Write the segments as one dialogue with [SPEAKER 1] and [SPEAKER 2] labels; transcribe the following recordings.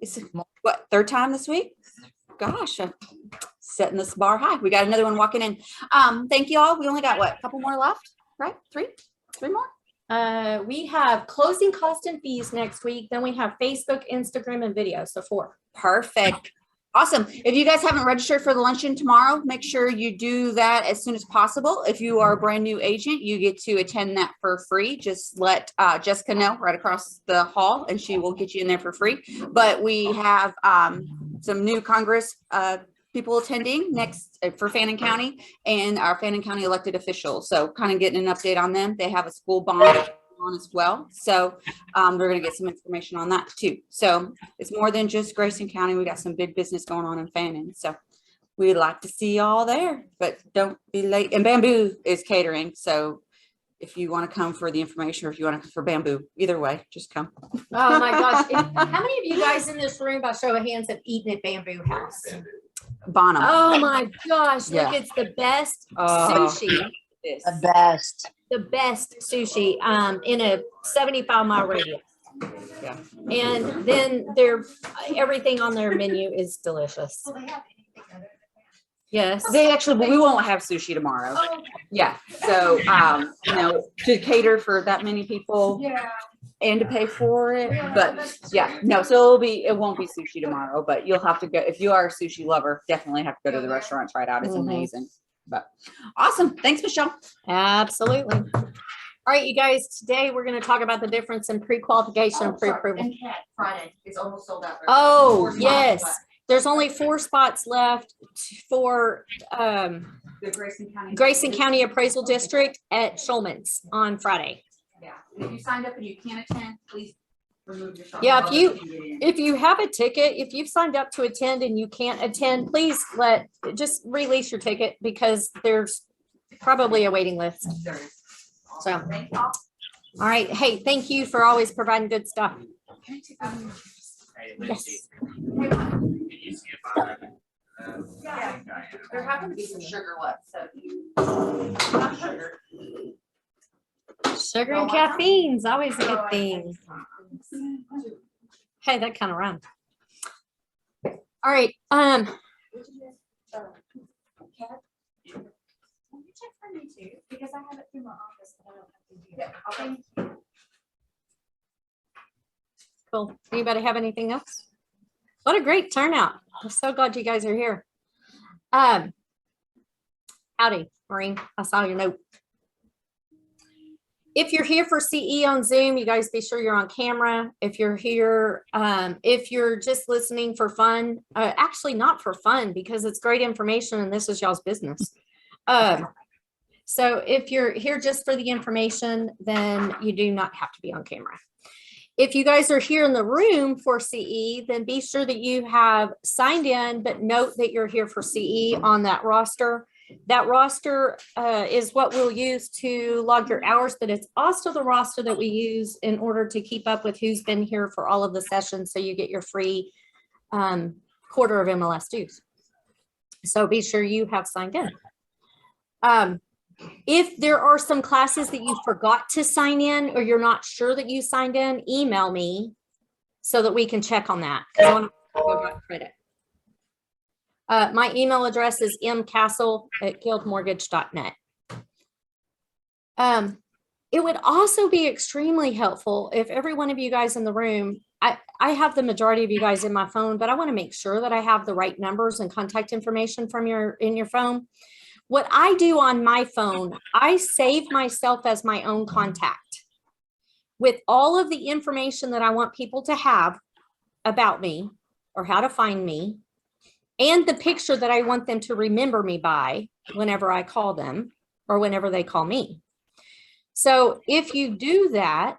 [SPEAKER 1] It's what, third time this week? Gosh, I'm setting this bar high. We got another one walking in. Thank you all. We only got what, a couple more left, right? Three more.
[SPEAKER 2] We have closing cost and fees next week. Then we have Facebook, Instagram, and video. So 4.
[SPEAKER 1] Perfect. Awesome. If you guys haven't registered for the luncheon tomorrow, make sure you do that as soon as possible. If you are a brand new agent, you get to attend that for free. Just let Jessica know right across the hall and she will get you in there for free. But we have some new Congress people attending next for Fannin County and our Fannin County elected officials. So kind of getting an update on them. They have a school bond on as well. So we're going to get some information on that too. So it's more than just Grayson County. We got some big business going on in Fannin. So we'd like to see y'all there, but don't be late. And Bamboo is catering. So if you want to come for the information or if you want to come for Bamboo, either way, just come.
[SPEAKER 2] Oh my gosh. How many of you guys in this room, by show of hands, have eaten at Bamboo House?
[SPEAKER 1] Bonham.
[SPEAKER 2] Oh my gosh.
[SPEAKER 1] Yeah.
[SPEAKER 2] Look, it's the best sushi.
[SPEAKER 3] The best
[SPEAKER 2] sushi in a 75-mile radius.
[SPEAKER 1] Yeah.
[SPEAKER 2] And then everything on their menu is delicious. Yes.
[SPEAKER 1] They actually, we won't have sushi tomorrow.
[SPEAKER 2] Oh.
[SPEAKER 1] Yeah. So, you know, to cater for that many people.
[SPEAKER 2] Yeah.
[SPEAKER 1] And to pay for it, but yeah, no, so it won't be sushi tomorrow, but you'll have to go if you are a sushi lover, definitely have to go to the restaurant, try it out. It's amazing. But awesome. Thanks, Michelle.
[SPEAKER 2] Absolutely. All right, you guys, today we're going to talk about the difference in pre-qualification and pre-approval.
[SPEAKER 4] And Cat Friday is almost sold out.
[SPEAKER 2] Oh, yes. There's only 4 spots left for
[SPEAKER 1] The
[SPEAKER 2] Grayson County Appraisal District at Schulman's on Friday.
[SPEAKER 1] Yeah. And if you signed up and you can't attend, please remove yourself.
[SPEAKER 2] Yeah, if you have a ticket, if you've signed up to attend and you can't attend, please just release your ticket because there's probably a waiting list. So, all right. Hey, thank you for always providing good stuff. Yes.
[SPEAKER 1] Yeah. There happen to be some sugar left, so not sugar.
[SPEAKER 2] Sugar and caffeine's always a good thing. Hey, that kind of rhymed. All right.
[SPEAKER 4] Can you check for me too? Because I have it through my office, but I don't have to do it.
[SPEAKER 2] Cool. Anybody have anything else? What a great turnout. I'm so glad you guys are here. Howdy, Maureen. I saw your note. If you're here for CE on Zoom, you guys be sure you're on camera. If you're here, if you're just listening for fun, actually not for fun because it's great information and this is y'all's business. So if you're here just for the information, then you do not have to be on camera. If you guys are here in the room for CE, then be sure that you have signed in, but note that you're here for CE on that roster. That roster is what we'll use to log your hours, but it's also the roster that we use in order to keep up with who's been here for all of the sessions so you get your free quarter of MLS dues. So be sure you have signed in. If there are some classes that you forgot to sign in or you're not sure that you signed in, email me so that we can check on that. I want to credit. My email address is mcastle@guildmortgage.net. It would also be extremely helpful if every one of you guys in the room, I have the majority of you guys in my phone, but I want to make sure that I have the right numbers and contact information from in your phone. What I do on my phone, I save myself as my own contact with all of the information that I want people to have about me or how to find me, and the picture that I want them to remember me by whenever I call them or whenever they call me. So if you do that,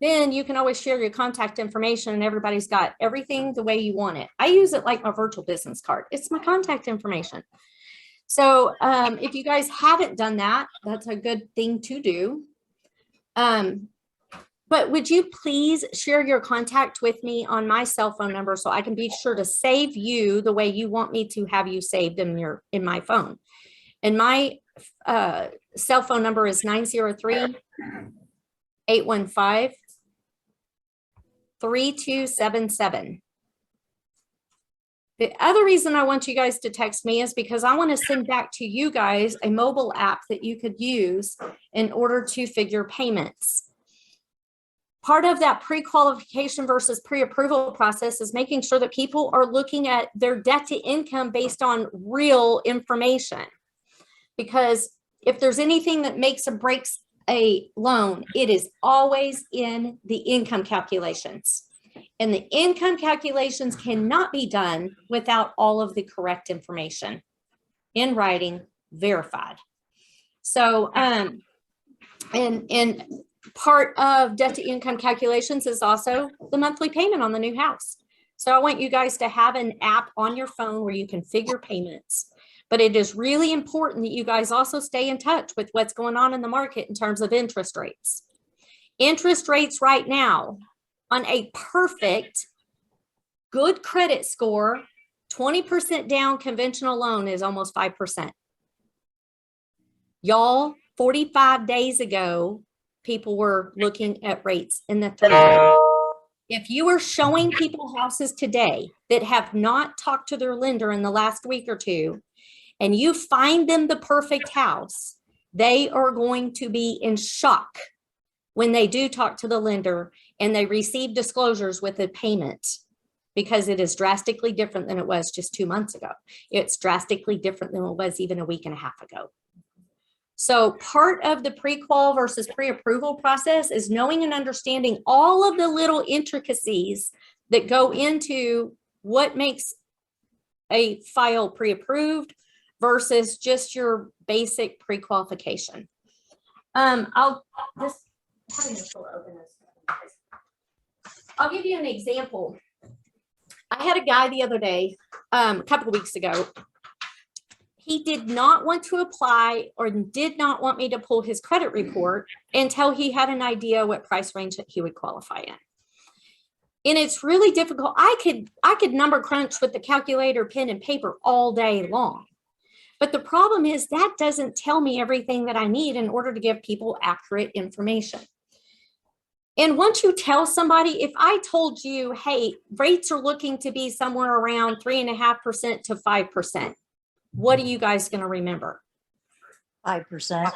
[SPEAKER 2] then you can always share your contact information and everybody's got everything the way you want it. I use it like my virtual business card. It's my contact information. So if you guys haven't done that, that's a good thing to do. But would you please share your contact with me on my cell phone number so I can be sure to save you the way you want me to have you saved in my phone. And my cell phone number is 903-815-3277. The other reason I want you guys to text me is because I want to send back to you guys a mobile app that you could use in order to figure payments. Part of that pre-qualification versus pre-approval process is making sure that people are looking at their debt to income based on real information. Because if there's anything that makes or breaks a loan, it is always in the income calculations. And the income calculations cannot be done without all of the correct information in writing, verified. So, and part of debt to income calculations is also the monthly payment on the new house. So I want you guys to have an app on your phone where you can figure payments. But it is really important that you guys also stay in touch with what's going on in the market in terms of interest rates. Interest rates right now on a perfect, good credit score, 20% down conventional loan is almost 5%. Y'all, 45 days ago, people were looking at rates in the 30s. If you are showing people houses today that have not talked to their lender in the last week or two, and you find them the perfect house, they are going to be in shock when they do talk to the lender and they receive disclosures with a payment, because it is drastically different than it was just 2 months ago. It's drastically different than it was even a week and a half ago. So part of the pre-qual versus pre-approval process is knowing and understanding all of the little intricacies that go into what makes a file pre-approved versus just your basic pre-qualification. I'll give you an example. I had a guy the other day, a couple of weeks ago. He did not want to apply or did not want me to pull his credit report until he had an idea what price range that he would qualify in. And it's really difficult. I could number crunch with the calculator, pen, and paper all day long. But the problem is that doesn't tell me everything that I need in order to give people accurate information. And once you tell somebody, if I told you, hey, rates are looking to be somewhere around 3.5% to 5%, what are you guys going to remember?
[SPEAKER 3] 5%.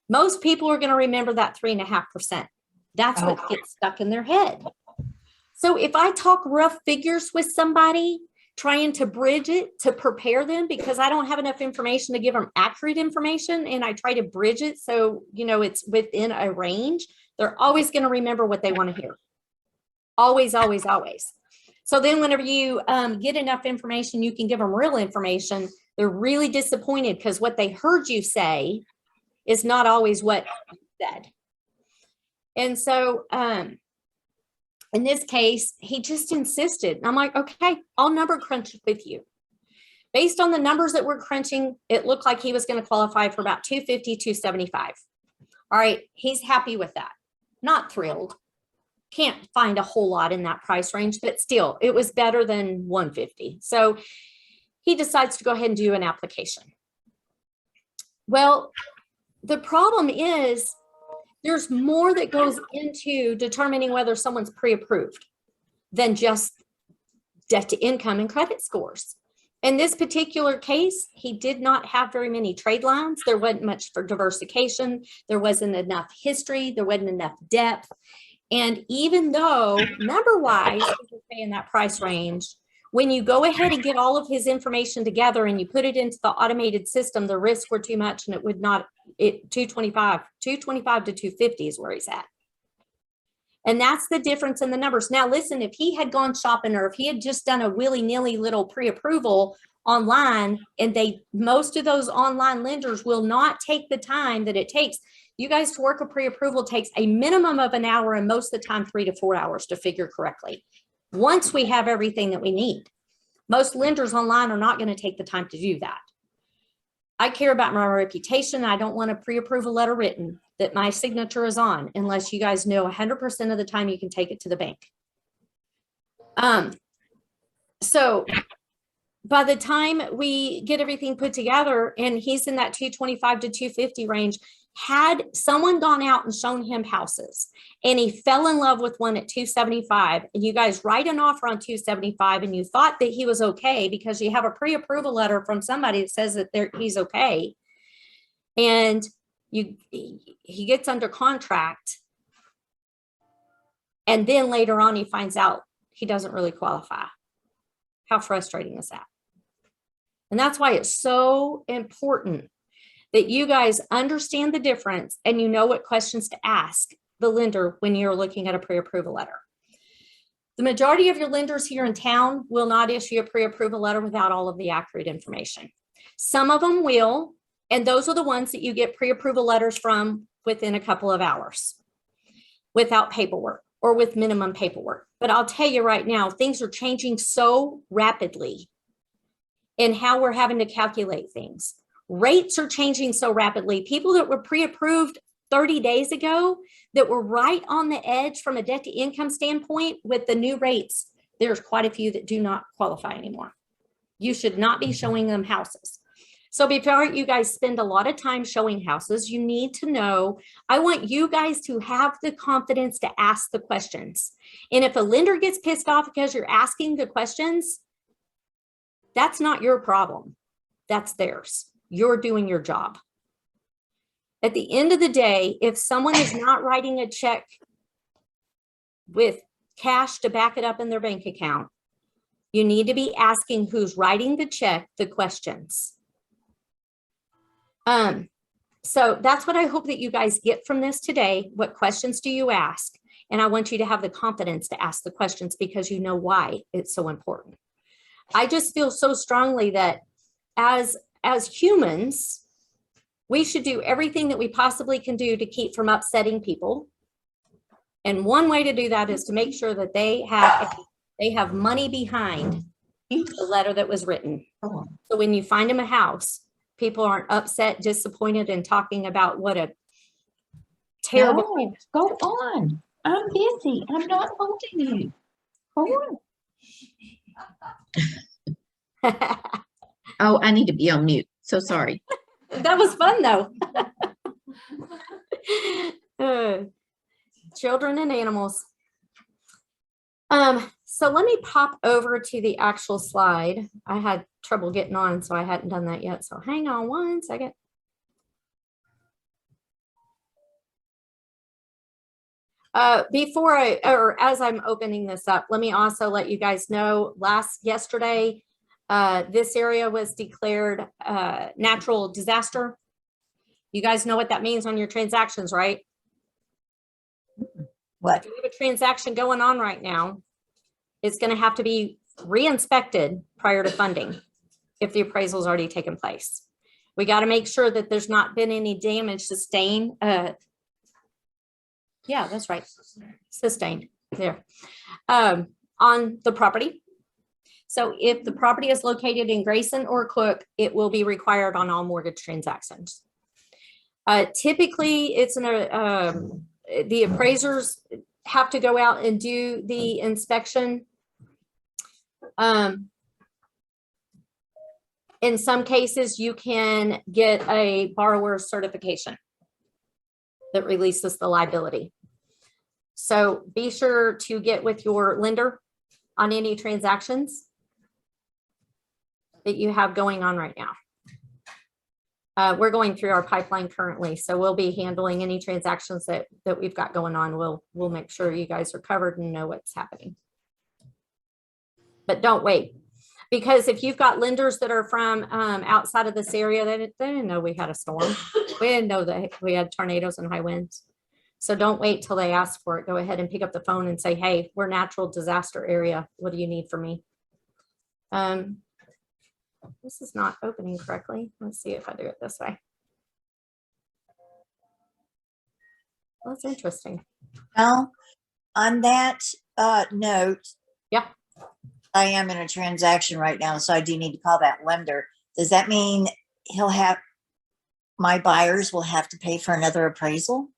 [SPEAKER 2] Most people are going to remember that 3.5%. That's what gets stuck in their head. So if I talk rough figures with somebody, trying to bridge it to prepare them, because I don't have enough information to give them accurate information, and I try to bridge it so, you know, it's within a range, they're always going to remember what they want to hear. Always, always, always. So then whenever you get enough information, you can give them real information. They're really disappointed because what they heard you say is not always what you said. And so in this case, he just insisted. And I'm like, okay, I'll number crunch with you. Based on the numbers that we're crunching, it looked like he was going to qualify for about 250, 275. All right, he's happy with that. Not thrilled. Can't find a whole lot in that price range, but still, it was better than 150. So he decides to go ahead and do an application. Well, the problem is there's more that goes into determining whether someone's pre-approved than just debt to income and credit scores. In this particular case, he did not have very many trade lines. There wasn't much for diversification. There wasn't enough history. There wasn't enough depth. And even though number-wise, he was paying that price range, when you go ahead and get all of his information together and you put it into the automated system, the risks were too much and it would not, 225 to 250 is where he's at. And that's the difference in the numbers. Now, listen, if he had gone shopping or if he had just done a willy-nilly little pre-approval online, and most of those online lenders will not take the time that it takes. You guys, to work a pre-approval takes a minimum of an hour and most of the time 3 to 4 hours to figure correctly. Once we have everything that we need, most lenders online are not going to take the time to do that. I care about my reputation. I don't want a pre-approval letter written that my signature is on unless you guys know 100% of the time you can take it to the bank. So by the time we get everything put together and he's in that 225 to 250 range, Had someone gone out and shown him houses and he fell in love with one at 275 and you guys write an offer on 275 and you thought that he was okay because you have a pre-approval letter from somebody that says that he's okay, and he gets under contract, and then later on he finds out he doesn't really qualify. How frustrating is that? And that's why it's so important that you guys understand the difference and you know what questions to ask the lender when you're looking at a pre-approval letter. The majority of your lenders here in town will not issue a pre-approval letter without all of the accurate information. Some of them will, and those are the ones that you get pre-approval letters from within a couple of hours without paperwork or with minimum paperwork. But I'll tell you right now, things are changing so rapidly in how we're having to calculate things. Rates are changing so rapidly. People that were pre-approved 30 days ago that were right on the edge from a debt to income standpoint with the new rates, there's quite a few that do not qualify anymore. You should not be showing them houses. So before you guys spend a lot of time showing houses, you need to know, I want you guys to have the confidence to ask the questions. And if a lender gets pissed off because you're asking the questions, that's not your problem. That's theirs. You're doing your job. At the end of the day, if someone is not writing a check with cash to back it up in their bank account, you need to be asking who's writing the check the questions. So that's what I hope that you guys get from this today. What questions do you ask? And I want you to have the confidence to ask the questions because you know why it's so important. I just feel so strongly that as humans, we should do everything that we possibly can do to keep from upsetting people. And one way to do that is to make sure that they have money behind the letter that was written. So when you find them a house, people aren't upset, disappointed, and talking about what a terrible.
[SPEAKER 5] No, go on. I'm busy. I'm not holding you. Go on. Oh, I need to be on mute. So sorry.
[SPEAKER 2] That was fun though. Children and animals. So let me pop over to the actual slide. I had trouble getting on, so I hadn't done that yet. So hang on one second. As I'm opening this up, let me also let you guys know yesterday, this area was declared natural disaster. You guys know what that means on your transactions, right?
[SPEAKER 3] What?
[SPEAKER 2] If you have a transaction going on right now, it's going to have to be re-inspected prior to funding if the appraisal has already taken place. We got to make sure that there's not been any damage sustained. Yeah, that's right. Sustained there on the property. So if the property is located in Grayson or Cook, it will be required on all mortgage transactions. Typically, it's the appraisers have to go out and do the inspection. In some cases, you can get a borrower certification that releases the liability. So be sure to get with your lender on any transactions that you have going on right now. We're going through our pipeline currently, so we'll be handling any transactions that we've got going on. We'll make sure you guys are covered and know what's happening. But don't wait, because if you've got lenders that are from outside of this area, they didn't know we had a storm. We didn't know that we had tornadoes and high winds. So don't wait till they ask for it. Go ahead and pick up the phone and say, hey, we're natural disaster area. What do you need from me? This is not opening correctly. Let's see if I do it this way. Well, that's interesting.
[SPEAKER 3] Now, on that note,
[SPEAKER 2] Yeah.
[SPEAKER 3] I am in a transaction right now, so I do need to call that lender. Does that mean my buyers will have to pay for another appraisal?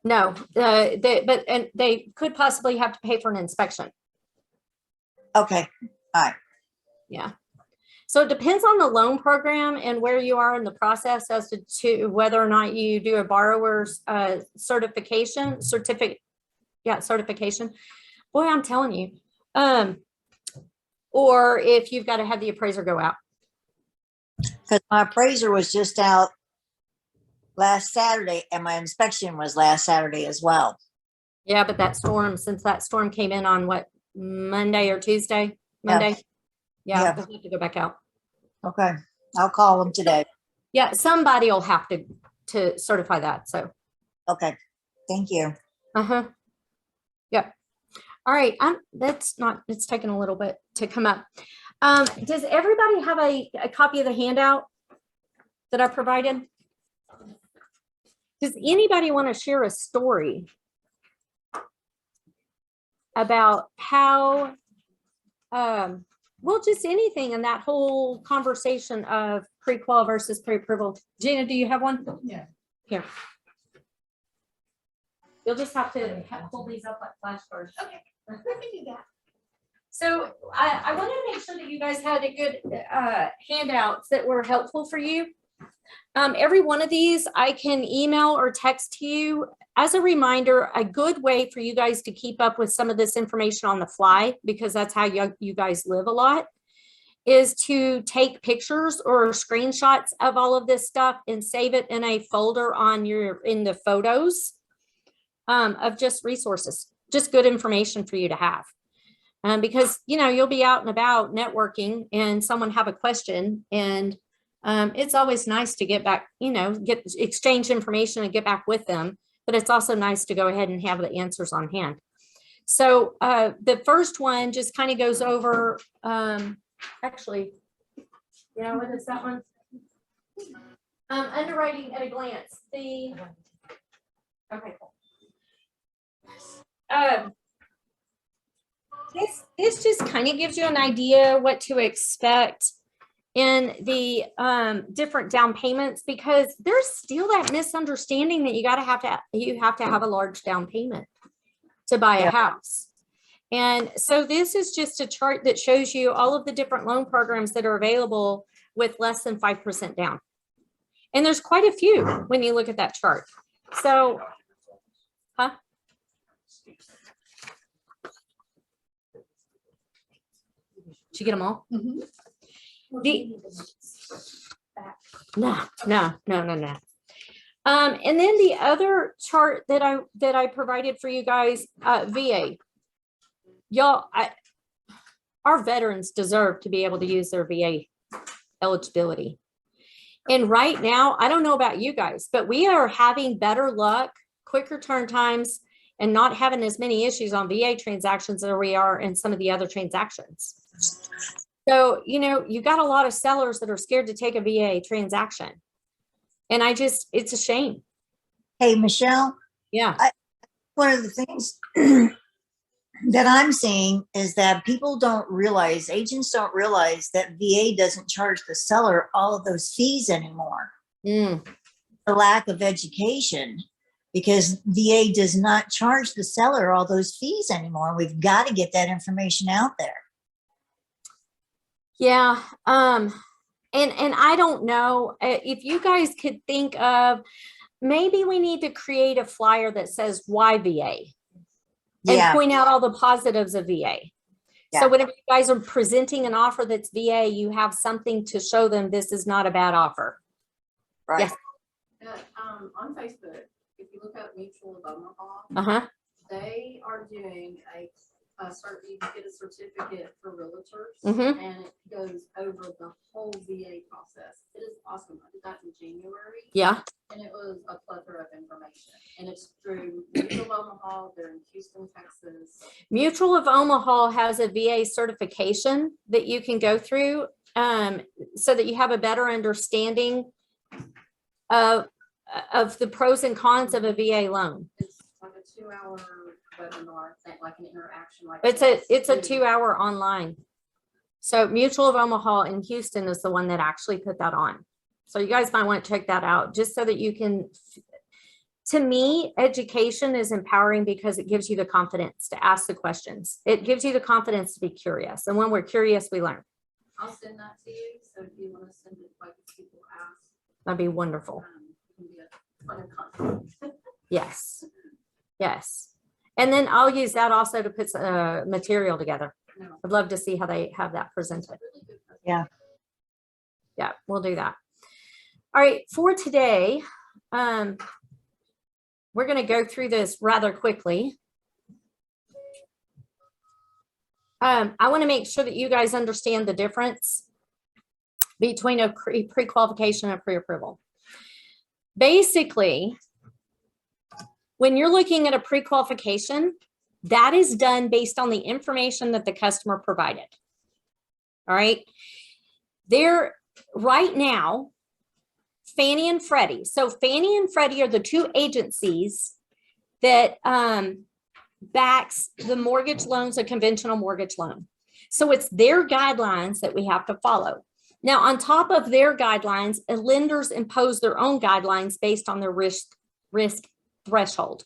[SPEAKER 2] No, they could possibly have to pay for an inspection.
[SPEAKER 3] Okay, all right.
[SPEAKER 2] Yeah. So it depends on the loan program and where you are in the process as to whether or not you do a borrower's certification. Boy, I'm telling you. Or if you've got to have the appraiser go out.
[SPEAKER 3] Because my appraiser was just out last Saturday and my inspection was last Saturday as well.
[SPEAKER 2] Yeah, but that storm, since that storm came in on what, Monday or Tuesday? Monday? Yeah,
[SPEAKER 3] Yeah.
[SPEAKER 2] we'll have to go back out.
[SPEAKER 3] Okay, I'll call them today.
[SPEAKER 2] Yeah, somebody will have to certify that, so.
[SPEAKER 3] Okay, thank you.
[SPEAKER 2] Uh-huh. Yep. All right, it's taking a little bit to come up. Does everybody have a copy of the handout that I provided? Does anybody want to share a story about how, well, just anything in that whole conversation of pre-qual versus pre-approval? Gina, do you have one?
[SPEAKER 6] Yeah.
[SPEAKER 2] Here. You'll just have to hold these up like flashcards.
[SPEAKER 4] Okay, I can do that.
[SPEAKER 2] So I wanted to make sure that you guys had a good handouts that were helpful for you. Every one of these I can email or text to you. As a reminder, a good way for you guys to keep up with some of this information on the fly, because that's how you guys live a lot, is to take pictures or screenshots of all of this stuff and save it in a folder in the photos of just resources, just good information for you to have. Because, you'll be out and about networking and someone have a question, and it's always nice to get back, exchange information and get back with them, but it's also nice to go ahead and have the answers on hand. So the first one just kind of goes over, actually, what is that one? Underwriting at a glance. Okay, cool. This just kind of gives you an idea what to expect in the different down payments, because there's still that misunderstanding that you have to have a large down payment to buy a house. And so this is just a chart that shows you all of the different loan programs that are available with less than 5% down. And there's quite a few when you look at that chart. So, Did you get them all?
[SPEAKER 6] Mm-hmm.
[SPEAKER 2] No. And then the other chart that I provided for you guys, VA. Y'all, our veterans deserve to be able to use their VA eligibility. And right now, I don't know about you guys, but we are having better luck, quicker turn times, and not having as many issues on VA transactions as we are in some of the other transactions. So, you got a lot of sellers that are scared to take a VA transaction. And it's a shame.
[SPEAKER 3] Hey, Michelle.
[SPEAKER 2] Yeah.
[SPEAKER 3] One of the things that I'm seeing is that agents don't realize that VA doesn't charge the seller all of those fees anymore. The lack of education, because VA does not charge the seller all those fees anymore. We've got to get that information out there.
[SPEAKER 2] Yeah. And I don't know if you guys could think of, maybe we need to create a flyer that says why VA and point out all the positives of VA. Yeah. So whenever you guys are presenting an offer that's VA, you have something to show them this is not a bad offer.
[SPEAKER 3] Right.
[SPEAKER 2] Yes.
[SPEAKER 6] On Facebook, if you look up Mutual of Omaha, they are doing you get a certificate for realtors, and it goes over the whole VA process. It is awesome. I did that in January.
[SPEAKER 2] Yeah.
[SPEAKER 6] And it was a plethora of information. And it's through Mutual of Omaha. They're in Houston, Texas.
[SPEAKER 2] Mutual of Omaha has a VA certification that you can go through so that you have a better understanding of the pros and cons of a VA loan.
[SPEAKER 6] It's like a 2-hour webinar thing, like an interaction.
[SPEAKER 2] It's a 2-hour online. So Mutual of Omaha in Houston is the one that actually put that on. So you guys might want to check that out, just so that you can. To me, education is empowering because it gives you the confidence to ask the questions. It gives you the confidence to be curious. And when we're curious, we learn.
[SPEAKER 6] I'll send that to you, so if you wanna send it, like, if people ask,
[SPEAKER 2] That'd be wonderful.
[SPEAKER 6] it can be a point of contact.
[SPEAKER 2] Yes. Yes. And then I'll use that also to put material together.
[SPEAKER 6] No,
[SPEAKER 2] I'd love to see how they have that presented.
[SPEAKER 6] really good.
[SPEAKER 3] Yeah.
[SPEAKER 2] Yeah, we'll do that. All right, for today, we're going to go through this rather quickly. I want to make sure that you guys understand the difference between a pre-qualification and a pre-approval. Basically, when you're looking at a pre-qualification, that is done based on the information that the customer provided. All right. There, right now, Fannie and Freddie. So Fannie and Freddie are the two agencies that backs the mortgage loans, a conventional mortgage loan. So it's their guidelines that we have to follow. Now, on top of their guidelines, lenders impose their own guidelines based on their risk threshold.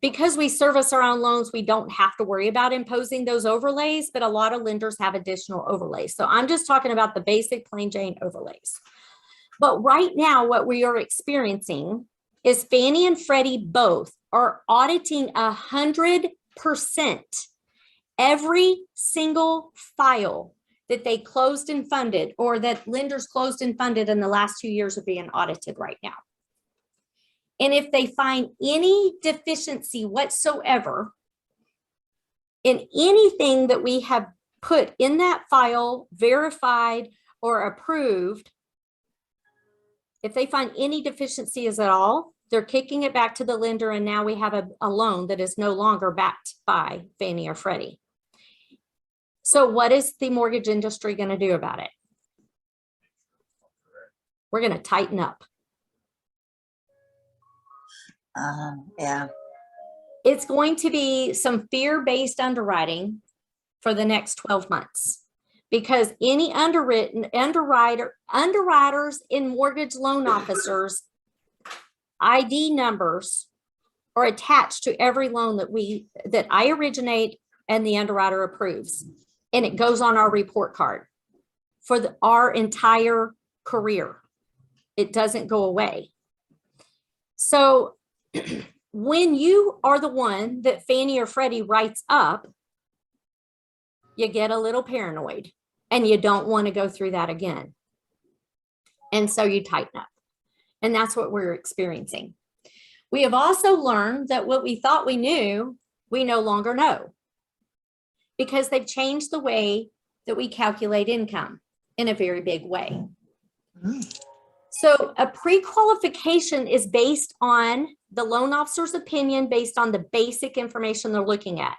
[SPEAKER 2] Because we service our own loans, we don't have to worry about imposing those overlays, but a lot of lenders have additional overlays. So I'm just talking about the basic plain Jane overlays. But right now, what we are experiencing is Fannie and Freddie both are auditing 100% every single file that they closed and funded, or that lenders closed and funded in the last 2 years are being audited right now. And if they find any deficiency whatsoever in anything that we have put in that file, verified or approved, if they find any deficiencies at all, they're kicking it back to the lender, and now we have a loan that is no longer backed by Fannie or Freddie. So what is the mortgage industry going to do about it? We're going to tighten up.
[SPEAKER 3] Yeah.
[SPEAKER 2] It's going to be some fear-based underwriting for the next 12 months, because any underwriters and mortgage loan officers ID numbers are attached to every loan that I originate and the underwriter approves, and it goes on our report card for our entire career. It doesn't go away. So when you are the one that Fannie or Freddie writes up, you get a little paranoid and you don't want to go through that again. And so you tighten up. And that's what we're experiencing. We have also learned that what we thought we knew, we no longer know, because they've changed the way that we calculate income in a very big way. So a pre-qualification is based on the loan officer's opinion, based on the basic information they're looking at.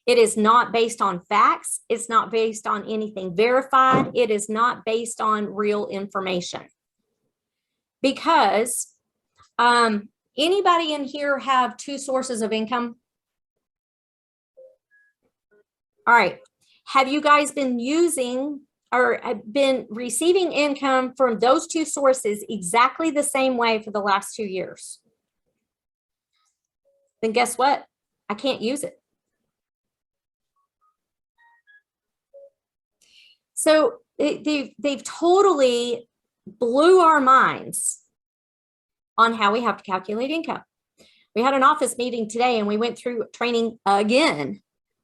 [SPEAKER 2] It is not based on facts. It's not based on anything verified. It is not based on real information. Because anybody in here have two sources of income? All right. Have you guys been using or have been receiving income from those two sources exactly the same way for the last 2 years? Then guess what? I can't use it. So they've totally blew our minds on how we have to calculate income. We had an office meeting today and we went through training again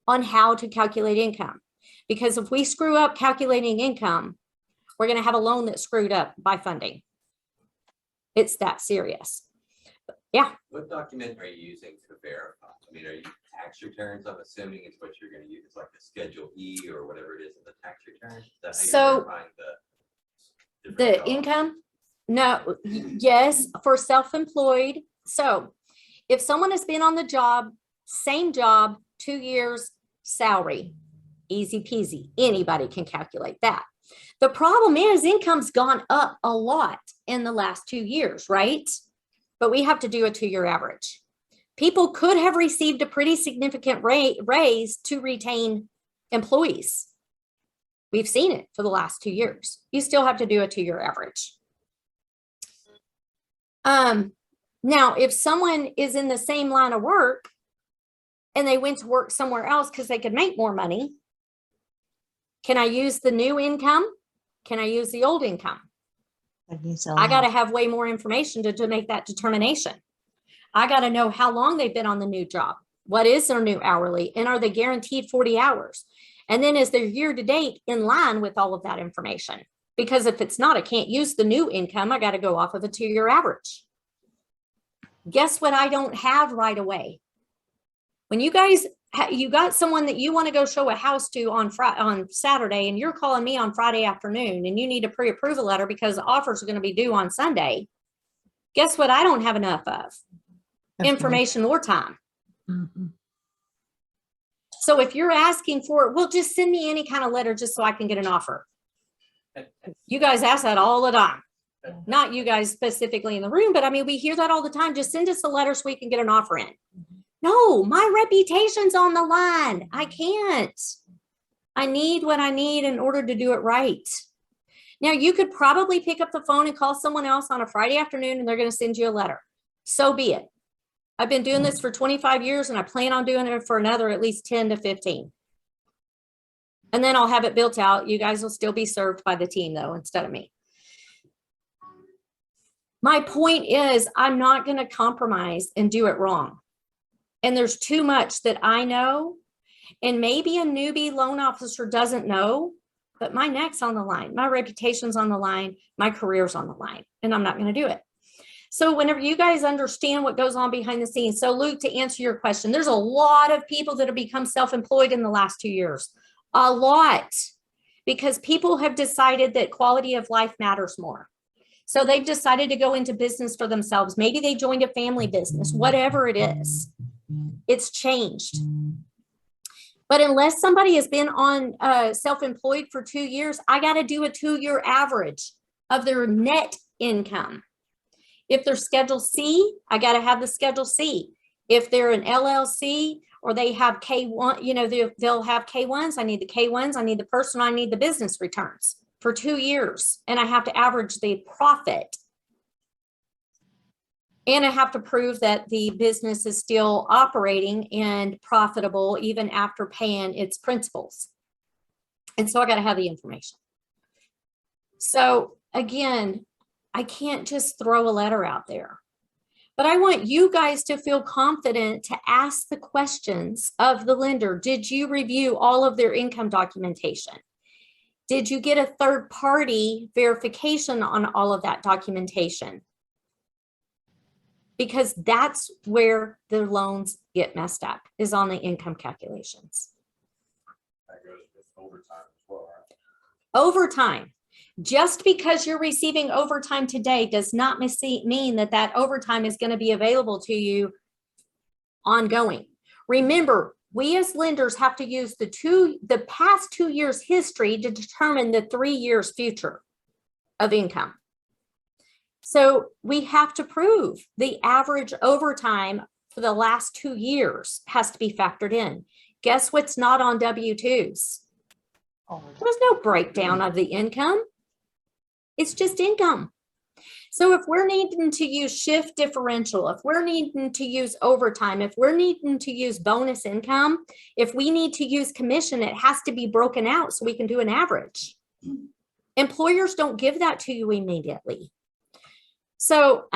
[SPEAKER 2] on how to calculate income. Because if we screw up calculating income, we're going to have a loan that's screwed up by funding. It's that serious. Yeah.
[SPEAKER 7] What document are you using to verify? I mean, are you tax returns? I'm assuming it's what you're going to use. It's like the Schedule E or whatever it is in the tax return. Is that how you're verifying the costs?
[SPEAKER 2] Income? No. Yes, for self-employed. So if someone has been on the job, same job, 2 years, salary, easy peasy. Anybody can calculate that. The problem is income's gone up a lot in the last 2 years, right? But we have to do a 2-year average. People could have received a pretty significant raise to retain employees. We've seen it for the last 2 years. You still have to do a 2-year average. Now, if someone is in the same line of work and they went to work somewhere else because they could make more money, Can I use the new income? Can I use the old income?
[SPEAKER 3] So
[SPEAKER 2] I got to have way more information to make that determination. I got to know how long they've been on the new job. What is their new hourly? And are they guaranteed 40 hours? And then is their year to date in line with all of that information? Because if it's not, I can't use the new income. I got to go off of a 2-year average. Guess what I don't have right away? When you guys, you got someone that you want to go show a house to on Saturday, and you're calling me on Friday afternoon, and you need a pre-approval letter because the offers are going to be due on Sunday. Guess what I don't have enough of? Information or time.
[SPEAKER 3] Mm-hmm.
[SPEAKER 2] So if you're asking for it, well, just send me any kind of letter just so I can get an offer. You guys ask that all the time. Not you guys specifically in the room, but I mean, we hear that all the time. Just send us a letter so we can get an offer in. No, my reputation's on the line. I can't. I need what I need in order to do it right. Now, you could probably pick up the phone and call someone else on a Friday afternoon, and they're going to send you a letter. So be it. I've been doing this for 25 years, and I plan on doing it for another at least 10 to 15. And then I'll have it built out. You guys will still be served by the team, though, instead of me. My point is, I'm not going to compromise and do it wrong. And there's too much that I know, and maybe a newbie loan officer doesn't know, but my neck's on the line. My reputation's on the line. My career's on the line, and I'm not going to do it. So whenever you guys understand what goes on behind the scenes, so Luke, to answer your question, there's a lot of people that have become self-employed in the last 2 years, a lot, because people have decided that quality of life matters more. So they've decided to go into business for themselves. Maybe they joined a family business, whatever it is. It's changed. But unless somebody has been on self-employed for 2 years, I got to do a 2-year average of their net income. If they're Schedule C, I got to have the Schedule C. If they're an LLC or they have K1, you know, they'll have K1s. I need the K1s. I need the personal. I need the business returns for 2 years. And I have to average the profit. And I have to prove that the business is still operating and profitable even after paying its principals. And so I got to have the information. So again, I can't just throw a letter out there, but I want you guys to feel confident to ask the questions of the lender. Did you review all of their income documentation? Did you get a third-party verification on all of that documentation? Because that's where the loans get messed up, is on the income calculations.
[SPEAKER 8] That goes with overtime as well, right?
[SPEAKER 2] Overtime. Just because you're receiving overtime today does not mean that that overtime is going to be available to you ongoing. Remember, we as lenders have to use the past 2 years history to determine the 3 years future of income. So we have to prove the average overtime for the last 2 years has to be factored in. Guess what's not on W-2s? There's no breakdown of the income. It's just income. So if we're needing to use shift differential, if we're needing to use overtime, if we're needing to use bonus income, if we need to use commission, it has to be broken out so we can do an average. Employers don't give that to you immediately. So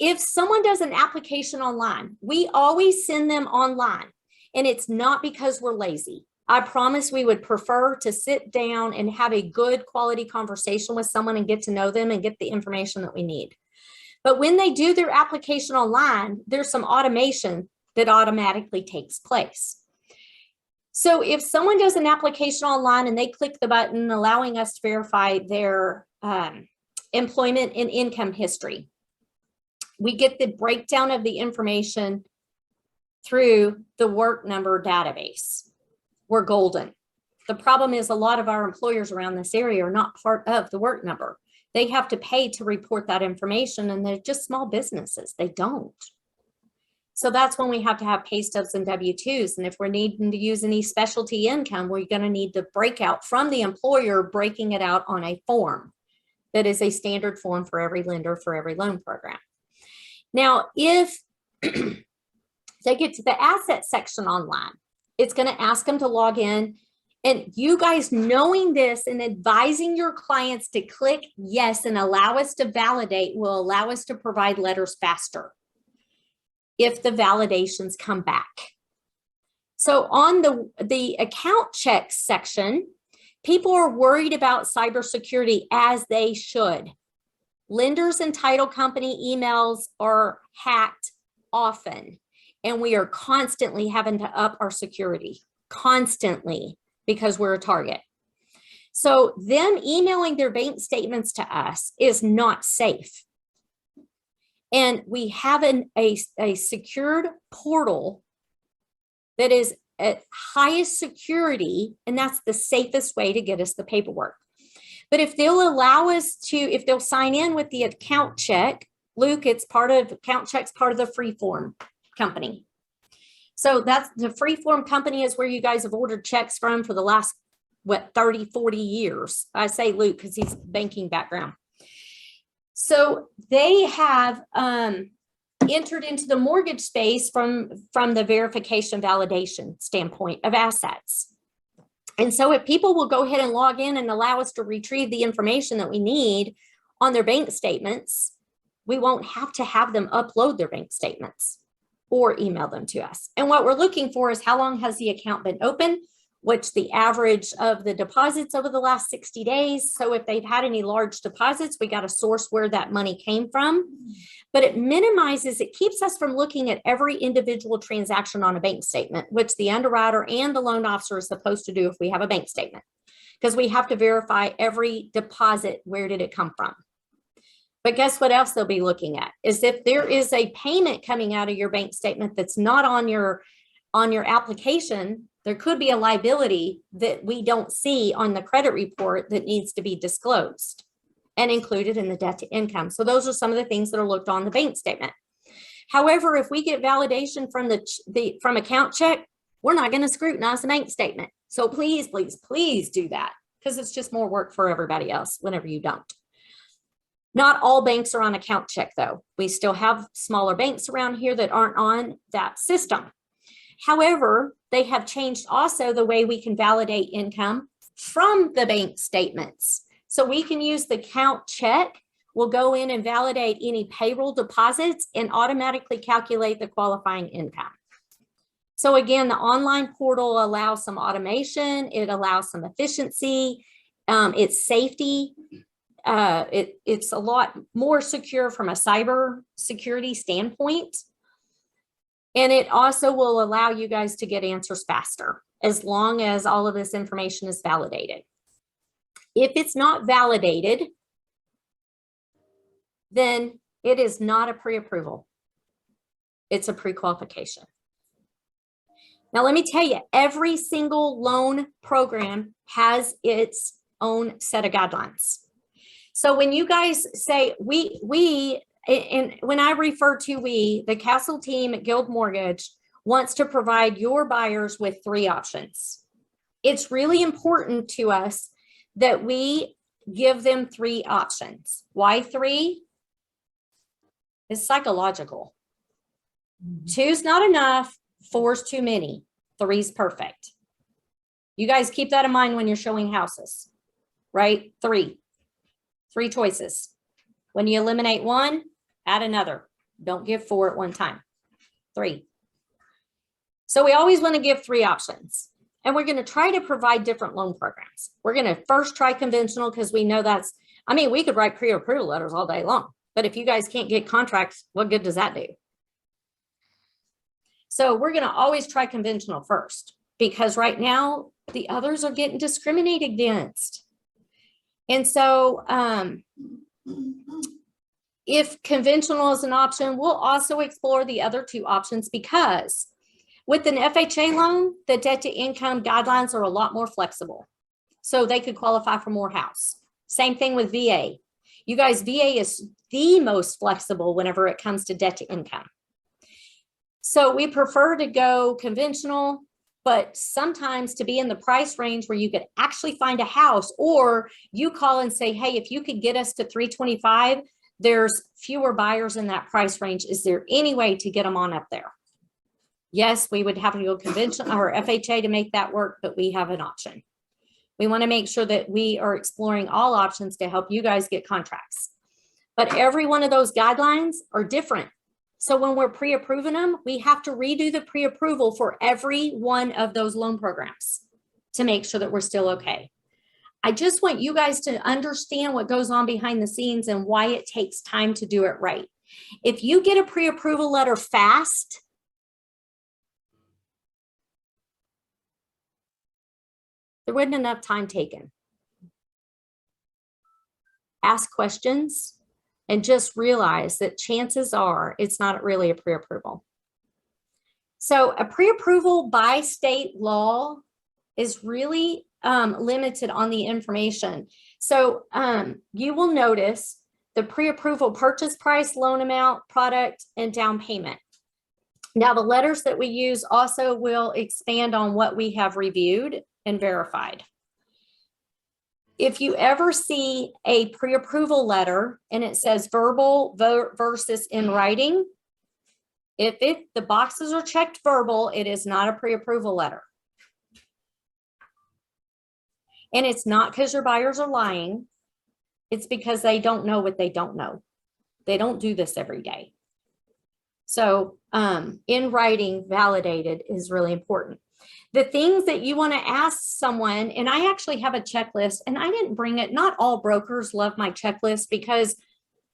[SPEAKER 2] if someone does an application online, we always send them online, and it's not because we're lazy. I promise we would prefer to sit down and have a good quality conversation with someone and get to know them and get the information that we need. But when they do their application online, there's some automation that automatically takes place. So if someone does an application online and they click the button allowing us to verify their employment and income history, we get the breakdown of the information through the work number database. We're golden. The problem is a lot of our employers around this area are not part of the work number. They have to pay to report that information, and they're just small businesses. They don't. So that's when we have to have pay stubs and W-2s. And if we're needing to use any specialty income, we're going to need the breakout from the employer, breaking it out on a form that is a standard form for every lender for every loan program. Now, if they get to the asset section online, it's going to ask them to log in And you guys knowing this and advising your clients to click yes and allow us to validate will allow us to provide letters faster if the validations come back. So on the account checks section, people are worried about cybersecurity, as they should. Lenders and title company emails are hacked often, and we are constantly having to up our security, constantly, because we're a target. So them emailing their bank statements to us is not safe. And we have a secured portal that is at highest security, and that's the safest way to get us the paperwork. But if they'll allow us to, if they'll sign in with the account check, Luke, it's part of account checks, part of the Freeform company. So that's the Freeform company is where you guys have ordered checks from for the last, what, 30, 40 years. I say Luke because he's banking background. So they have entered into the mortgage space from the verification validation standpoint of assets. And so if people will go ahead and log in and allow us to retrieve the information that we need on their bank statements, we won't have to have them upload their bank statements or email them to us. And what we're looking for is how long has the account been open, what's the average of the deposits over the last 60 days. So if they've had any large deposits, we got to source where that money came from. But it minimizes, it keeps us from looking at every individual transaction on a bank statement, which the underwriter and the loan officer is supposed to do if we have a bank statement, because we have to verify every deposit, where did it come from? But guess what else they'll be looking at is if there is a payment coming out of your bank statement that's not on your application, there could be a liability that we don't see on the credit report that needs to be disclosed and included in the debt to income. So those are some of the things that are looked on the bank statement. However, if we get validation from from account check, we're not going to scrutinize the bank statement. So please, please, please do that, because it's just more work for everybody else whenever you don't. Not all banks are on account check, though. We still have smaller banks around here that aren't on that system. However, they have changed also the way we can validate income from the bank statements. So we can use the account check. We'll go in and validate any payroll deposits and automatically calculate the qualifying income. So again, the online portal allows some automation. It allows some efficiency. It's safety. It's a lot more secure from a cyber security standpoint. And it also will allow you guys to get answers faster as long as all of this information is validated. If it's not validated, then it is not a pre-approval. It's a pre-qualification. Now, let me tell you, every single loan program has its own set of guidelines. So when you guys say and when I refer to the Castle team at Guild Mortgage wants to provide your buyers with 3 options. It's really important to us that we give them 3 options. Why 3? It's psychological. 2's not enough. 4's too many. 3's perfect. You guys keep that in mind when you're showing houses, right? 3 choices. When you eliminate 1, add another. Don't give 4 at one time. 3. So we always want to give 3 options. And we're going to try to provide different loan programs. We're going to first try conventional because we know we could write pre-approval letters all day long. But if you guys can't get contracts, what good does that do? So we're going to always try conventional first, because right now the others are getting discriminated against. And so if conventional is an option, we'll also explore the other 2 options, because with an FHA loan, the debt to income guidelines are a lot more flexible. So they could qualify for more house. Same thing with VA. You guys, VA is the most flexible whenever it comes to debt to income. So we prefer to go conventional, but sometimes to be in the price range where you could actually find a house, or you call and say, hey, if you could get us to 325, there's fewer buyers in that price range. Is there any way to get them on up there? Yes, we would have to go conventional or FHA to make that work, but we have an option. We want to make sure that we are exploring all options to help you guys get contracts. But every one of those guidelines are different. So when we're pre-approving them, we have to redo the pre-approval for every one of those loan programs to make sure that we're still okay. I just want you guys to understand what goes on behind the scenes and why it takes time to do it right. If you get a pre-approval letter fast, there wasn't enough time taken. Ask questions and just realize that chances are it's not really a pre-approval. So a pre-approval by state law is really limited on the information. So you will notice the pre-approval purchase price, loan amount, product, and down payment. Now the letters that we use also will expand on what we have reviewed and verified. If you ever see a pre-approval letter and it says verbal versus in writing, if the boxes are checked verbal, it is not a pre-approval letter. And it's not because your buyers are lying. It's because they don't know what they don't know. They don't do this every day. So in writing, validated is really important. The things that you want to ask someone, and I actually have a checklist, and I didn't bring it. Not all brokers love my checklist because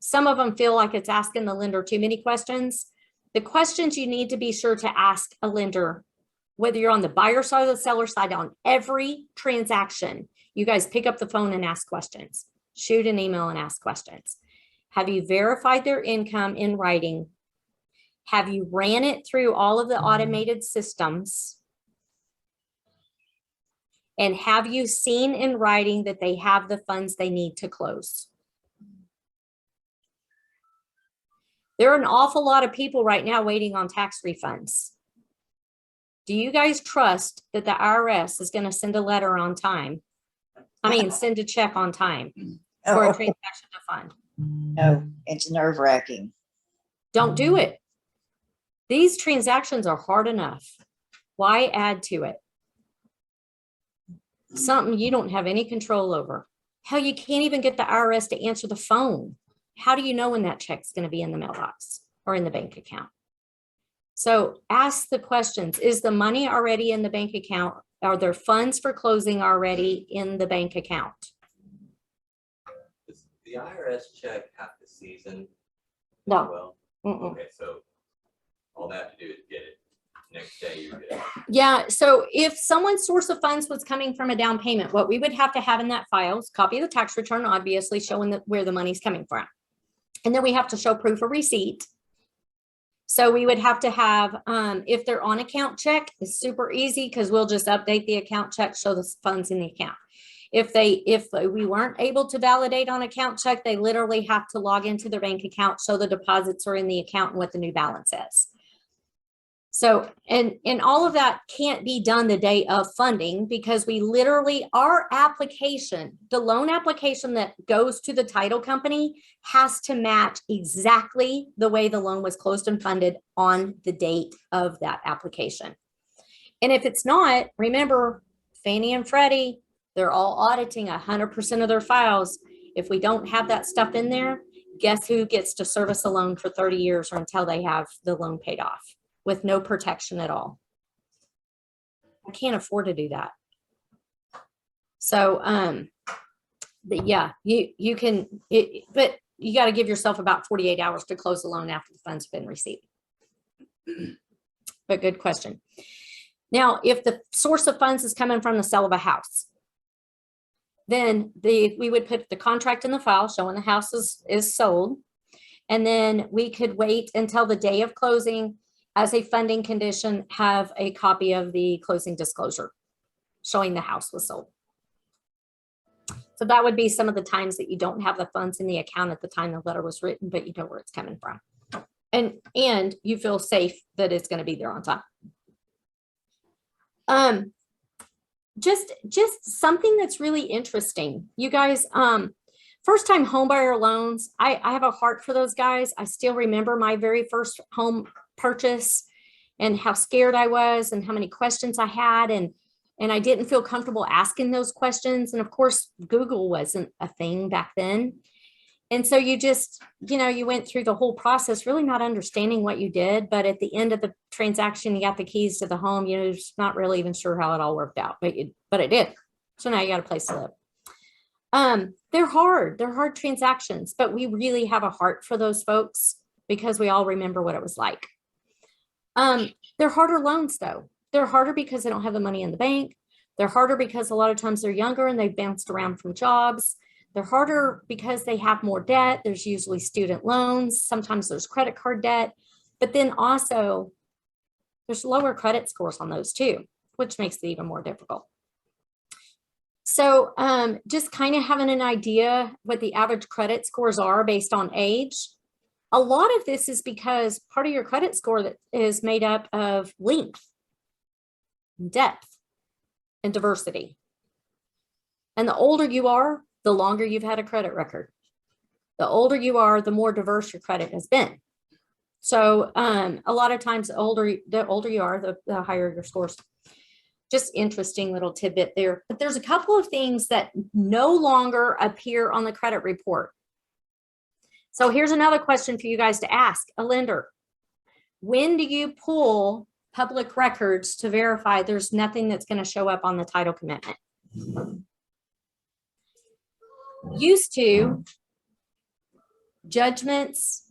[SPEAKER 2] some of them feel like it's asking the lender too many questions. The questions you need to be sure to ask a lender, whether you're on the buyer side or the seller side, on every transaction, you guys pick up the phone and ask questions. Shoot an email and ask questions. Have you verified their income in writing? Have you ran it through all of the automated systems? And have you seen in writing that they have the funds they need to close? There are an awful lot of people right now waiting on tax refunds. Do you guys trust that the IRS is going to send a letter on time? I mean, send a check on time for a transaction to fund?
[SPEAKER 3] No, it's nerve-wracking.
[SPEAKER 2] Don't do it. These transactions are hard enough. Why add to it? Something you don't have any control over. Hell, you can't even get the IRS to answer the phone. How do you know when that check's going to be in the mailbox or in the bank account? So ask the questions. Is the money already in the bank account? Are there funds for closing already in the bank account?
[SPEAKER 7] Does the IRS check half the season?
[SPEAKER 2] No.
[SPEAKER 7] Well, okay, so all they have to do is get it. Next day you get it.
[SPEAKER 2] Yeah, so if someone's source of funds was coming from a down payment, what we would have to have in that file is a copy of the tax return, obviously showing where the money's coming from. And then we have to show proof of receipt. So we would have to have, if they're on account check, it's super easy because we'll just update the account check, show the funds in the account. If we weren't able to validate on account check, they literally have to log into their bank account, show the deposits are in the account and what the new balance is. So, and all of that can't be done the day of funding because we literally, our application, the loan application that goes to the title company has to match exactly the way the loan was closed and funded on the date of that application. And if it's not, remember, Fannie and Freddie, they're all auditing 100% of their files. If we don't have that stuff in there, guess who gets to service a loan for 30 years or until they have the loan paid off? With no protection at all. I can't afford to do that. So, but yeah, you can, but you got to give yourself about 48 hours to close the loan after the funds have been received. But good question. Now, if the source of funds is coming from the sale of a house, then we would put the contract in the file showing the house is sold. And then we could wait until the day of closing. As a funding condition, have a copy of the closing disclosure showing the house was sold. So that would be some of the times that you don't have the funds in the account at the time the letter was written, but you know where it's coming from. And you feel safe that it's going to be there on time. Just something that's really interesting. You guys, first time homebuyer loans, I have a heart for those guys. I still remember my very first home purchase and how scared I was and how many questions I had. And And I didn't feel comfortable asking those questions. And of course, Google wasn't a thing back then. And so you just, you went through the whole process, really not understanding what you did. But at the end of the transaction, you got the keys to the home. You're just not really even sure how it all worked out, but it did. So now you got a place to live. They're hard transactions, but we really have a heart for those folks because we all remember what it was like. They're harder loans though. They're harder because they don't have the money in the bank. They're harder because a lot of times they're younger and they've bounced around from jobs. They're harder because they have more debt. There's usually student loans. Sometimes there's credit card debt, but then also there's lower credit scores on those too, which makes it even more difficult. So just kind of having an idea what the average credit scores are based on age. A lot of this is because part of your credit score that is made up of length, depth, and diversity. And the older you are, the longer you've had a credit record. The older you are, the more diverse your credit has been. So a lot of times the older you are, the higher your scores. Just interesting little tidbit there. But there's a couple of things that no longer appear on the credit report. So here's another question for you guys to ask a lender. When do you pull public records to verify there's nothing that's going to show up on the title commitment? Used to, judgments,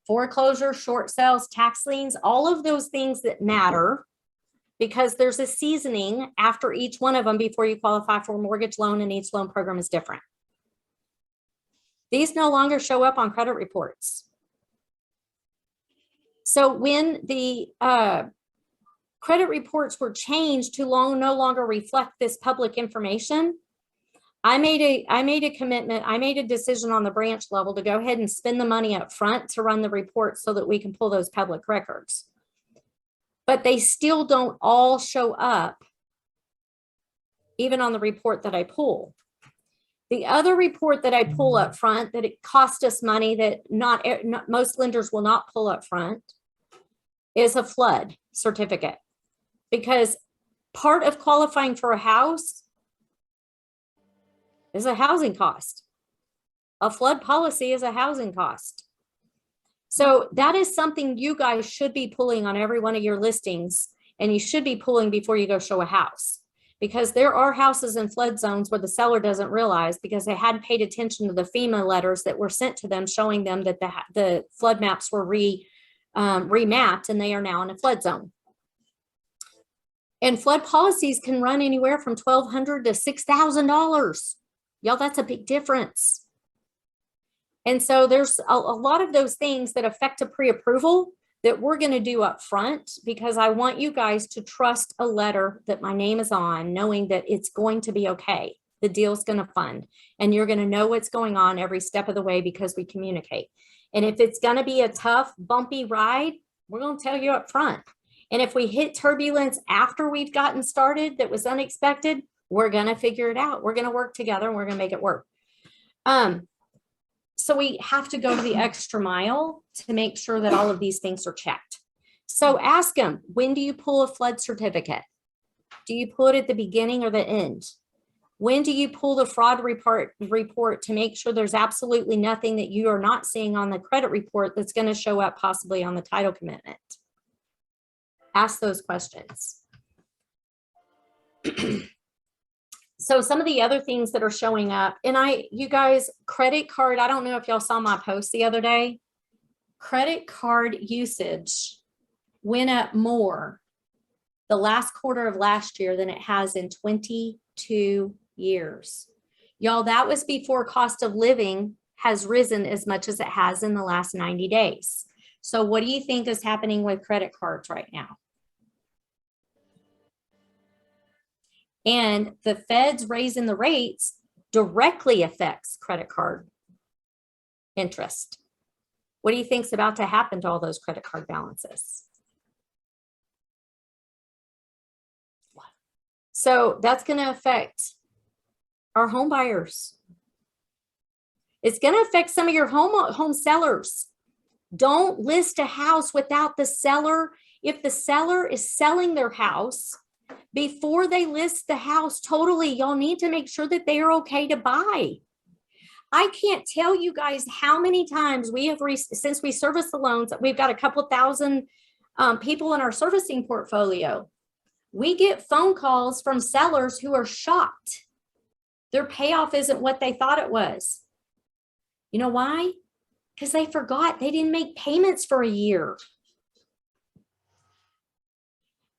[SPEAKER 2] foreclosure, short sales, tax liens, all of those things that matter, because there's a seasoning after each one of them before you qualify for a mortgage loan, and each loan program is different. These no longer show up on credit reports. So when the credit reports were changed to no longer reflect this public information, I made a commitment. I made a decision on the branch level to go ahead and spend the money up front to run the report so that we can pull those public records. But they still don't all show up even on the report that I pull. The other report that I pull up front that it cost us money that not most lenders will not pull up front is a flood certificate, because part of qualifying for a house is a housing cost. A flood policy is a housing cost. So that is something you guys should be pulling on every one of your listings, and you should be pulling before you go show a house, because there are houses in flood zones where the seller doesn't realize because they hadn't paid attention to the FEMA letters that were sent to them showing them that the flood maps were remapped and they are now in a flood zone. And flood policies can run anywhere from $1,200 to $6,000. Y'all, that's a big difference. And so there's a lot of those things that affect a pre-approval that we're going to do up front, because I want you guys to trust a letter that my name is on, knowing that it's going to be okay. The deal's going to fund, and you're going to know what's going on every step of the way because we communicate. And if it's going to be a tough, bumpy ride, we're going to tell you up front. And if we hit turbulence after we've gotten started that was unexpected, we're going to figure it out. We're going to work together and we're going to make it work. So we have to go to the extra mile to make sure that all of these things are checked. So ask them, when do you pull a flood certificate? Do you pull it at the beginning or the end? When do you pull the fraud report to make sure there's absolutely nothing that you are not seeing on the credit report that's going to show up possibly on the title commitment? Ask those questions. So some of the other things that are showing up, and you guys, credit card, I don't know if y'all saw my post the other day. Credit card usage went up more the last quarter of last year than it has in 22 years. Y'all, that was before cost of living has risen as much as it has in the last 90 days. So what do you think is happening with credit cards right now? And the Fed's raising the rates directly affects credit card interest. What do you think's about to happen to all those credit card balances? So that's going to affect our home buyers. It's going to affect some of your home sellers. Don't list a house without the seller. If the seller is selling their house before they list the house totally. Y'all need to make sure that they are okay to buy. I can't tell you guys how many times we have, since we service the loans, we've got a couple thousand people in our servicing portfolio. We get phone calls from sellers who are shocked. Their payoff isn't what they thought it was. You know why? Because they forgot they didn't make payments for a year.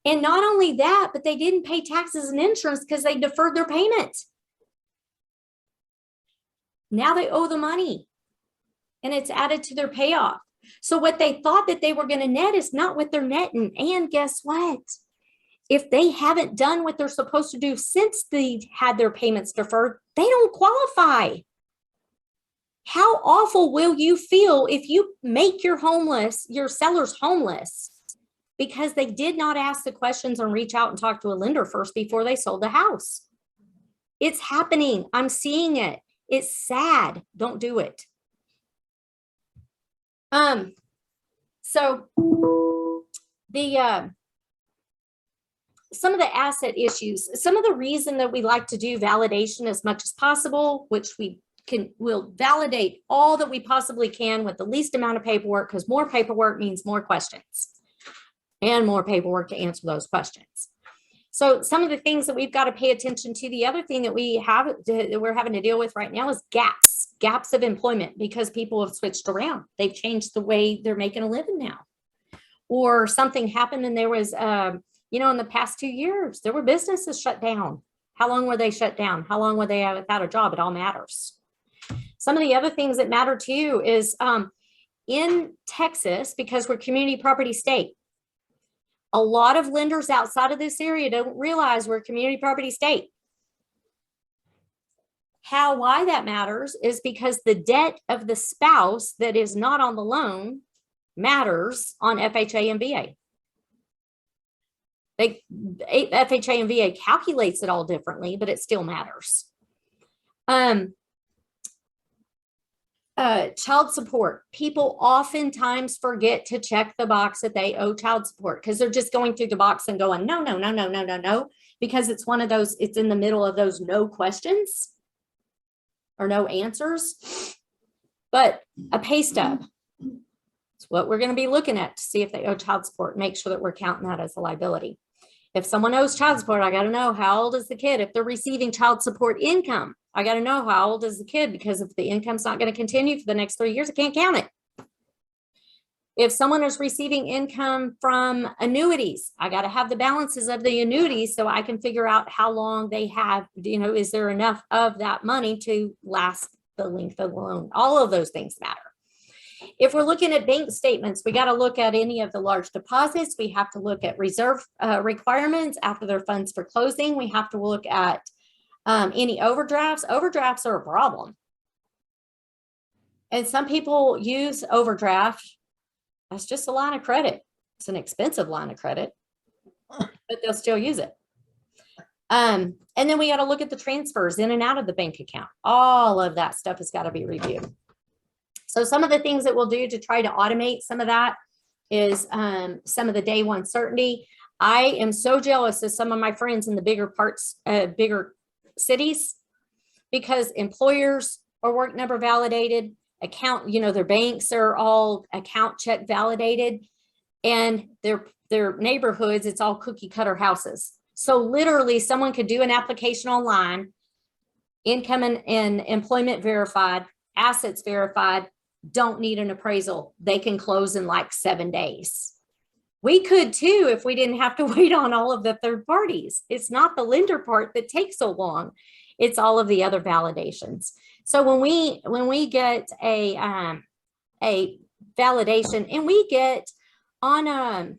[SPEAKER 2] And not only that, but they didn't pay taxes and insurance because they deferred their payment. Now they owe the money and it's added to their payoff. So what they thought that they were going to net is not what they're netting. And guess what? If they haven't done what they're supposed to do since they had their payments deferred, they don't qualify. How awful will you feel if you make your sellers homeless because they did not ask the questions and reach out and talk to a lender first before they sold the house? It's happening. I'm seeing it. It's sad. Don't do it. So some of the asset issues, some of the reason that we like to do validation as much as possible, which we'll validate all that we possibly can with the least amount of paperwork, because more paperwork means more questions and more paperwork to answer those questions. So some of the things that we've got to pay attention to, the other thing that we're having to deal with right now is gaps of employment, because people have switched around. They've changed the way they're making a living now. Or something happened and there was, in the past 2 years, there were businesses shut down. How long were they shut down? How long were they without a job? It all matters. Some of the other things that matter too is in Texas, because we're community property state, a lot of lenders outside of this area don't realize we're a community property state. Why that matters is because the debt of the spouse that is not on the loan matters on FHA and VA. FHA and VA calculates it all differently, but it still matters. Child support. People oftentimes forget to check the box that they owe child support because they're just going through the box and going, no, no, no, no, no, no, no, because it's one of those, it's in the middle of those no questions or no answers. But a pay stub, it's what we're going to be looking at to see if they owe child support. Make sure that we're counting that as a liability. If someone owes child support, I got to know how old is the kid. If they're receiving child support income, I got to know how old is the kid, because if the income's not going to continue for the next 3 years, I can't count it. If someone is receiving income from annuities, I got to have the balances of the annuities so I can figure out how long they have, is there enough of that money to last the length of the loan? All of those things matter. If we're looking at bank statements, we got to look at any of the large deposits. We have to look at reserve requirements after their funds for closing. We have to look at any overdrafts. Overdrafts are a problem. And some people use overdraft as just a line of credit. It's an expensive line of credit, but they'll still use it. And then we got to look at the transfers in and out of the bank account. All of that stuff has got to be reviewed. So some of the things that we'll do to try to automate some of that is some of the day one certainty. I am so jealous of some of my friends in the bigger cities, because employers are work number validated, account, their banks are all account check validated, and their neighborhoods, it's all cookie cutter houses. So literally someone could do an application online, income and employment verified, assets verified, don't need an appraisal. They can close in like 7 days. We could too if we didn't have to wait on all of the third parties. It's not the lender part that takes so long. It's all of the other validations. So when we get a validation, and we get on our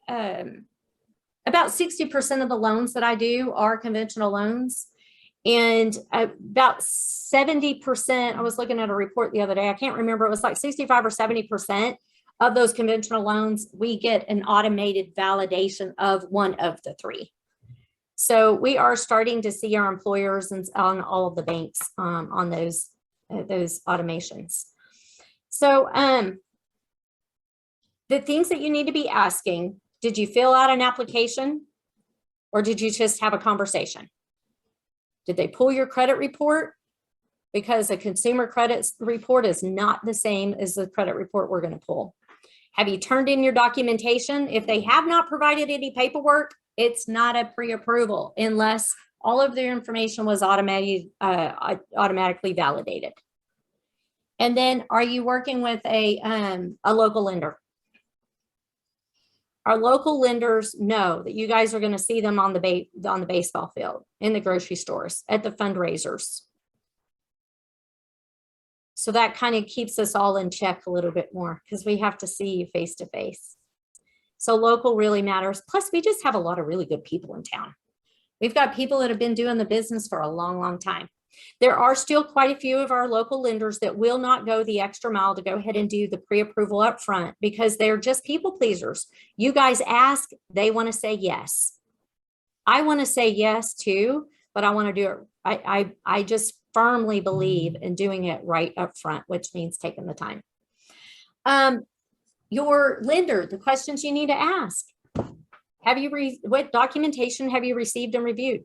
[SPEAKER 2] about 60% of the loans that I do are conventional loans. And about 70%, I was looking at a report the other day, I can't remember, it was like 65 or 70% of those conventional loans, we get an automated validation of one of the three. So we are starting to see our employers and on all of the banks on those automations. So the things that you need to be asking Did you fill out an application? Or did you just have a conversation? Did they pull your credit report? Because a consumer credit report is not the same as the credit report we're going to pull. Have you turned in your documentation? If they have not provided any paperwork, it's not a pre-approval unless all of their information was automatically validated. And then, are you working with a local lender? Our local lenders know that you guys are going to see them on the baseball field, in the grocery stores, at the fundraisers. So that kind of keeps us all in check a little bit more because we have to see you face to face. So local really matters. Plus, we just have a lot of really good people in town. We've got people that have been doing the business for a long, long time. There are still quite a few of our local lenders that will not go the extra mile to go ahead and do the pre-approval up front because they're just people pleasers. You guys ask, they want to say yes. I want to say yes too, but I want to do it. I just firmly believe in doing it right up front, which means taking the time. Your lender, the questions you need to ask. What documentation have you received and reviewed?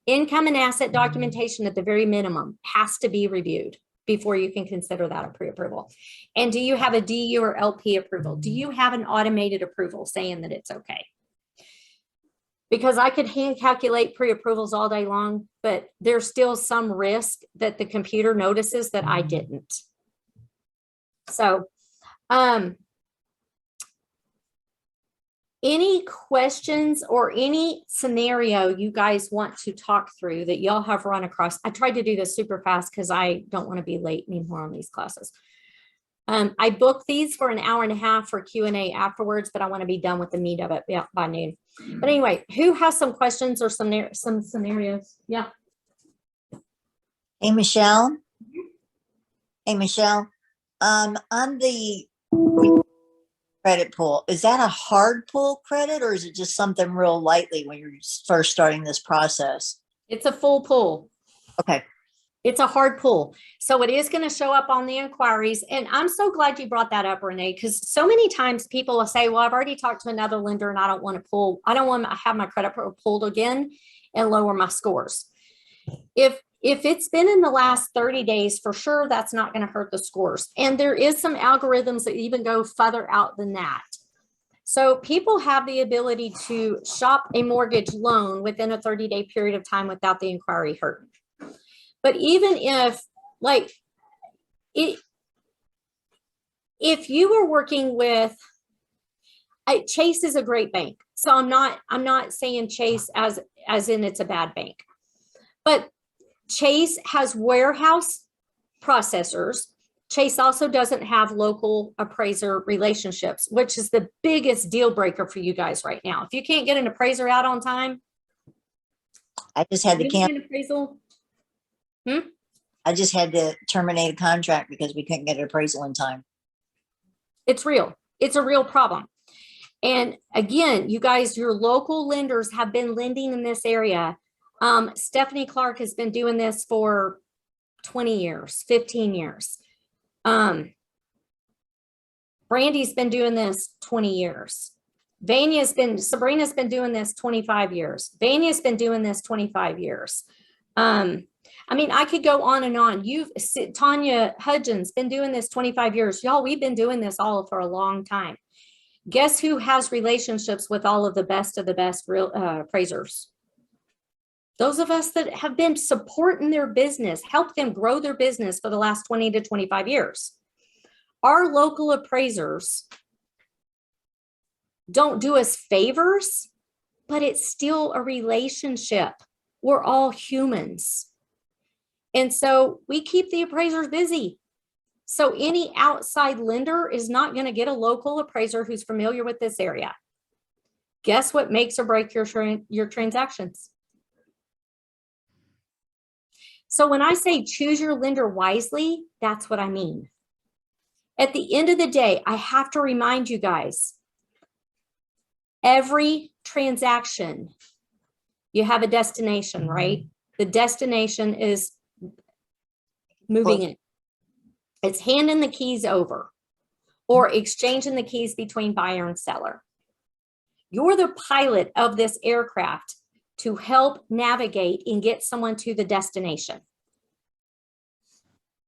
[SPEAKER 2] Income and asset documentation at the very minimum has to be reviewed before you can consider that a pre-approval. And do you have a DU or LP approval? Do you have an automated approval saying that it's okay? Because I could hand calculate pre-approvals all day long, but there's still some risk that the computer notices that I didn't. So, any questions or any scenario you guys want to talk through that y'all have run across? I tried to do this super fast because I don't want to be late anymore on these classes. I booked these for an hour and a half for Q&A afterwards, but I want to be done with the meat of it by noon. But anyway, who has some questions or some scenarios? Yeah.
[SPEAKER 3] Hey, Michelle. Hey, Michelle. On the credit pull, is that a hard pull credit or is it just something real lightly when you're first starting this process?
[SPEAKER 2] It's a full pull.
[SPEAKER 3] Okay.
[SPEAKER 2] It's a hard pull. So it is going to show up on the inquiries. And I'm so glad you brought that up, Renee, because so many times people will say, well, I've already talked to another lender and I don't want to pull. I don't want to have my credit pulled again and lower my scores. If it's been in the last 30 days, for sure, that's not going to hurt the scores. And there is some algorithms that even go further out than that. So people have the ability to shop a mortgage loan within a 30-day period of time without the inquiry hurting. But even if, like, if you were working with, Chase is a great bank. So I'm not saying Chase as in it's a bad bank, but Chase has warehouse processors. Chase also doesn't have local appraiser relationships, which is the biggest deal breaker for you guys right now. If you can't get an appraiser out on time,
[SPEAKER 3] I just had to
[SPEAKER 2] appraisal.
[SPEAKER 3] I just had to terminate a contract because we couldn't get an appraisal in time.
[SPEAKER 2] It's real. It's a real problem. And again, you guys, your local lenders have been lending in this area. Stephanie Clark has been doing this for 20 years, 15 years. Brandy's been doing this 20 years. Sabrina's been doing this 25 years. Vanya's been doing this 25 years. I mean, I could go on and on. Tanya Hudgens been doing this 25 years. Y'all, we've been doing this all for a long time. Guess who has relationships with all of the best real appraisers? Those of us that have been supporting their business, help them grow their business for the last 20 to 25 years. Our local appraisers don't do us favors, but it's still a relationship. We're all humans. And so we keep the appraisers busy. So any outside lender is not going to get a local appraiser who's familiar with this area. Guess what makes or breaks your transactions? So when I say choose your lender wisely, that's what I mean. At the end of the day, I have to remind you guys, every transaction, you have a destination, right? The destination is moving it. It's handing the keys over or exchanging the keys between buyer and seller. You're the pilot of this aircraft to help navigate and get someone to the destination.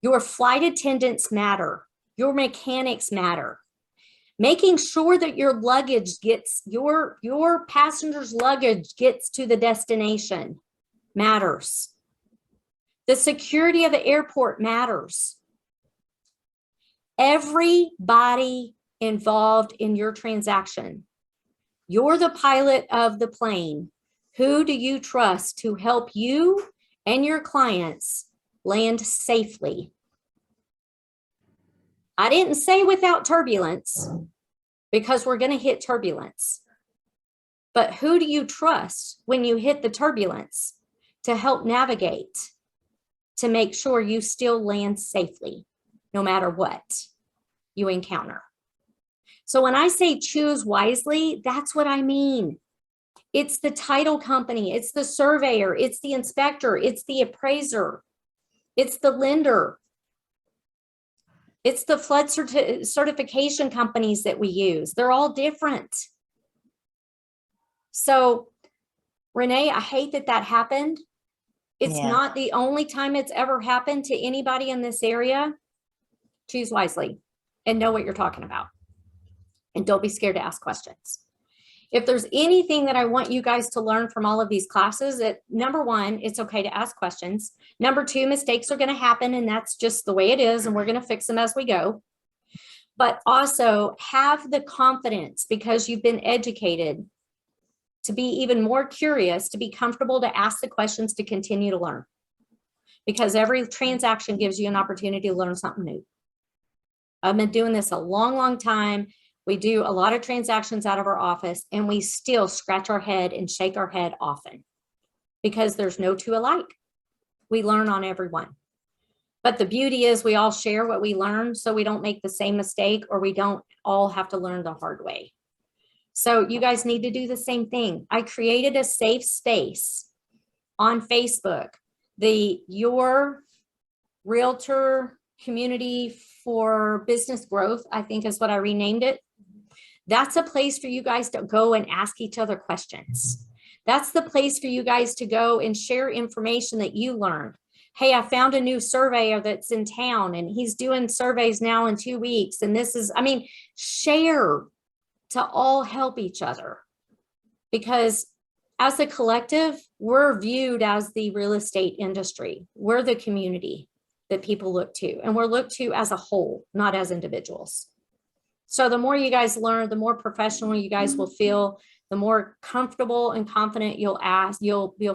[SPEAKER 2] Your flight attendants matter. Your mechanics matter. Making sure that your luggage gets, your passenger's luggage gets to the destination matters. The security of the airport matters. Everybody involved in your transaction. You're the pilot of the plane. Who do you trust to help you and your clients land safely? I didn't say without turbulence, because we're going to hit turbulence. But who do you trust when you hit the turbulence to help navigate, to make sure you still land safely, no matter what you encounter? So when I say choose wisely, that's what I mean. It's the title company, it's the surveyor, it's the inspector, it's the appraiser, it's the lender, it's the flood certification companies that we use. They're all different. So Renee, I hate that that happened. It's not the only time it's ever happened to anybody in this area. Choose wisely and know what you're talking about. And don't be scared to ask questions. If there's anything that I want you guys to learn from all of these classes, number one, it's okay to ask questions. Number two, mistakes are going to happen, and that's just the way it is, and we're going to fix them as we go. But also have the confidence, because you've been educated, to be even more curious, to be comfortable to ask the questions, to continue to learn. Because every transaction gives you an opportunity to learn something new. I've been doing this a long, long time. We do a lot of transactions out of our office, and we still scratch our head and shake our head often, because there's no two alike. We learn on every one. But the beauty is we all share what we learn, so we don't make the same mistake, or we don't all have to learn the hard way. So you guys need to do the same thing. I created a safe space on Facebook, Your Realtor Community for Business Growth, I think is what I renamed it. That's a place for you guys to go and ask each other questions. That's the place for you guys to go and share information that you learned. Hey, I found a new surveyor that's in town, and he's doing surveys now in 2 weeks. And this is, share to all help each other. Because as a collective, we're viewed as the real estate industry. We're the community that people look to, and we're looked to as a whole, not as individuals. So the more you guys learn, the more professional you guys will feel, the more comfortable and confident you'll